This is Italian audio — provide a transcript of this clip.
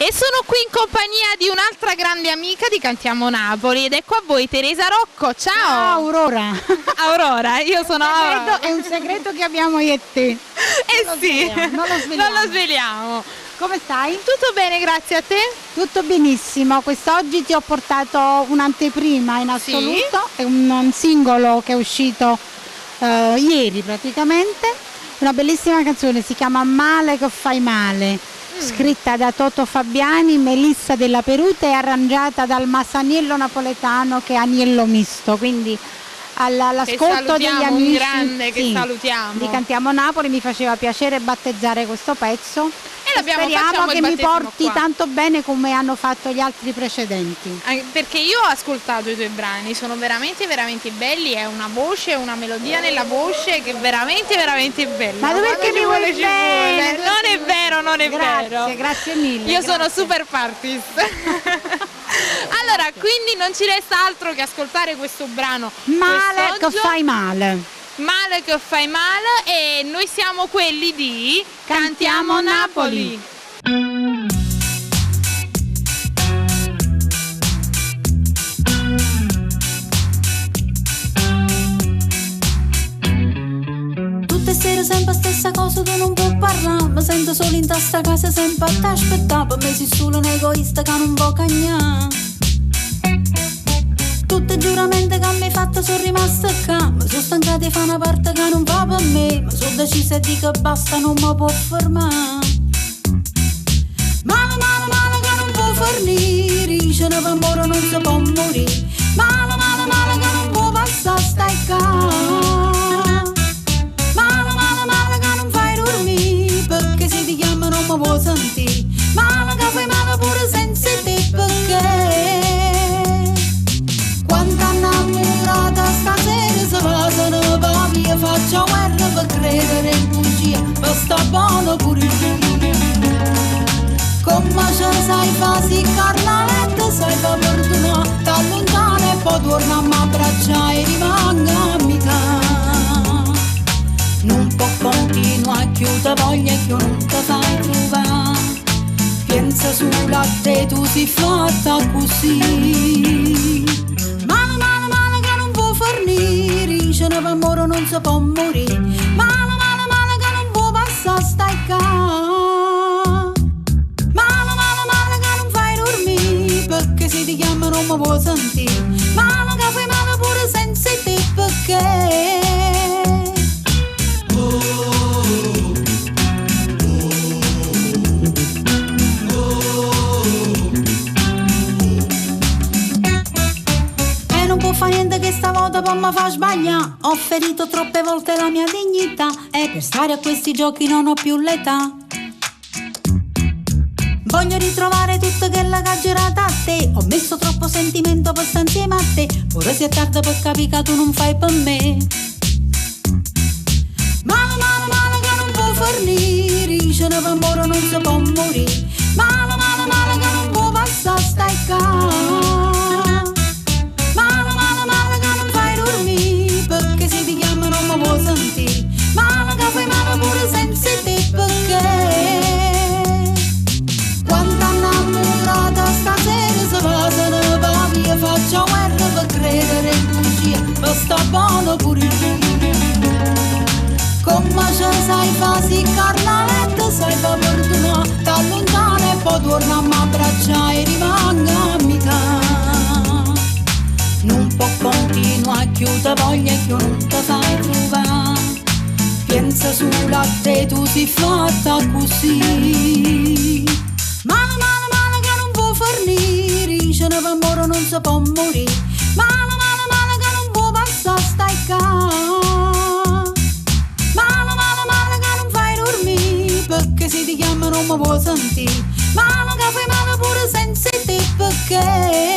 E sono qui in compagnia di un'altra grande amica di Cantiamo Napoli ed è qua a voi Teresa Rocco. Ciao! Ciao Aurora! Aurora, io sono Aurora. È un segreto che abbiamo io e te. Non lo sveliamo. Come stai? Tutto bene, grazie a te. Tutto benissimo. Quest'oggi ti ho portato un'anteprima in assoluto, è un singolo che è uscito ieri praticamente. Una bellissima canzone, si chiama Male che fai male. Scritta da Toto Fabiani, Melissa della Peruta e arrangiata dal Massaniello napoletano che è Aniello Misto, quindi all'ascolto degli amici un grande che salutiamo di Cantiamo Napoli mi faceva piacere battezzare questo pezzo e speriamo che mi porti tanto bene come hanno fatto gli altri precedenti, perché io ho ascoltato i tuoi brani, sono veramente veramente belli, è una voce, una melodia nella voce che è veramente veramente bella. Ma dove che mi vuole bene? Non è vero. Grazie mille. Io sono super partist. Allora, quindi non ci resta altro che ascoltare questo brano. Male che fai male. Male che fai male, e noi siamo quelli di Cantiamo Napoli. Tutte sere sempre stessa cosa, tu non puoi parlare, mi sento solo in testa casa sempre a t'aspettare, per me sei solo un egoista che non può cagnare. Tutti i giuramenti che mi hai fatto sono rimasti qua, mi sono stanca di fare una parte che non va per me, mi sono decisa di che basta, non mi può fermare. Male, male, male che non può fornire, dice ne per morire non si può morire. Male, male, male che non può passare, stai qua. Male, male, male che non fai dormire, perché se ti chiamo non mi può sentire. Male che fai male pure senza te, perché quando innamorata stasera si passano per via, faccio guerra per credere in bugia, per sta buono pure io. Come ce sai fa si carnaletta, sai fa perdonare, da lontano e poi torna a m'abbracciare e rimanga amica. Non può continuare, chiuda voglia che non ti fai trovare, pensa solo a te, tu sei fatta così. Male, male, male che non può fornire, dice ne per morire non si può morire. Male, male, male che non può passare, stai qua. Male, male, male che non fai dormire, perché se ti chiamo non mi può sentire. Male che fai male pure senza te, perché fa niente che stavolta poi mi fa sbagliare. Ho ferito troppe volte la mia dignità e per stare a questi giochi non ho più l'età. Voglio ritrovare tutto quella che ha girato a te. Ho messo troppo sentimento per stare insieme a te. Ora sia tardi per capire che tu non fai per me. Male, male, male che non può fornire, dice ne per morire non si può morire. Male, male, male che non può passare, stai qua. Perché se ti chiamo non mi può sentire. Male che fai male pure senza te, perché quando innamorata stasera si passano per via, faccio guerra per credere in bugia, per sta buono pure io. Come ce sai fa si carnaletta, sai fa perdonare, da lontano e poi torna a m'abbracciare e rimanga amica. Non può continuare, chiuda voglia che non ti fai trovare, pensa solo a te, tu sei fatta così. Male, male, male che non può fornire, dice ne per morire non si può morire. Male, male, male che non può passare, stai qua. Male, male, male che non fai dormire, perché se ti chiamo non mi può sentire. Male che fai male pure senza te, perché